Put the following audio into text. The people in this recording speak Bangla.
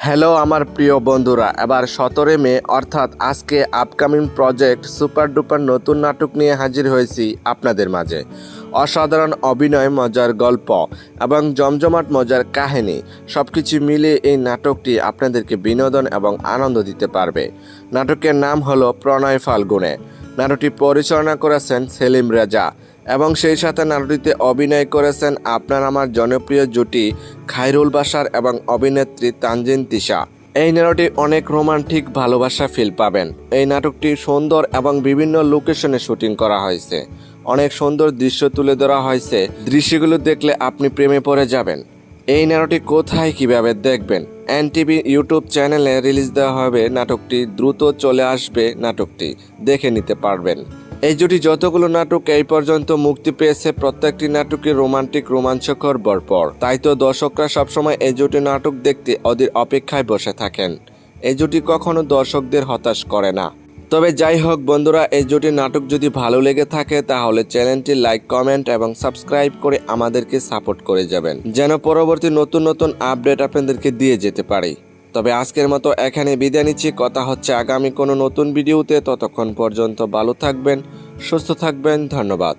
হ্যালো আমার প্রিয় বন্ধুরা, এবার 17 মে অর্থাৎ আজকে আপকামিং প্রজেক্ট সুপার ডুপার নতুন নাটক নিয়ে হাজির হয়েছি আপনাদের মাঝে। অসাধারণ অভিনয়, মজার গল্প এবং জমজমাট মজার কাহিনী সব কিছু মিলিয়ে এই নাটকটি আপনাদেরকে বিনোদন এবং আনন্দ দিতে পারবে। নাটকের নাম হলো প্রণয় ফাল্গুনে। নাটকটি পরিচালনা করেছেন সেলিম রেজা এবং সেই সাথে নাটকটিতে অভিনয় করেছেন আপনার আমার জনপ্রিয় জুটি খায়রুল বাশার এবং অভিনেত্রী তানজিন তিশা। এই নাটকটি অনেক রোমান্টিক ভালোবাসা ফিল পাবেন। এই নাটকটি সুন্দর এবং বিভিন্ন লোকেশনে শুটিং করা হয়েছে। অনেক সুন্দর দৃশ্য তুলে ধরা হয়েছে। দৃশ্যগুলো দেখলে আপনি প্রেমে পড়ে যাবেন। এই নাটকটি কোথায় কিভাবে দেখবেন? এনটিভি ইউটিউব চ্যানেলে রিলিজ দেওয়া হবে। নাটকটি দ্রুত চলে আসবে, নাটকটি দেখে নিতে পারবেন। এই জুটি যতগুলো নাটক এই পর্যন্ত মুক্তি পেয়েছে, প্রত্যেকটি নাটকই রোমান্টিক, রোমাঞ্চকর, ভরপুর। তাই তো দর্শকরা সবসময় এই জুটি নাটক দেখতে অধীর অপেক্ষায় বসে থাকেন। এই জুটি কখনো দর্শকদের হতাশ করে না। তবে যাই হোক বন্ধুরা, এই জুটি নাটক যদি ভালো লেগে থাকে তাহলে চ্যানেলটি লাইক, কমেন্ট এবং সাবস্ক্রাইব করে আমাদেরকে সাপোর্ট করে যাবেন, যেন পরবর্তী নতুন নতুন আপডেট আপনাদেরকে দিয়ে যেতে পারি। তবে আজকের মতো এখানে বিদায় নিচ্ছি। কথা হচ্ছে আগামী কোনো নতুন ভিডিওতে। ততক্ষণ পর্যন্ত ভালো থাকবেন, সুস্থ থাকবেন। ধন্যবাদ।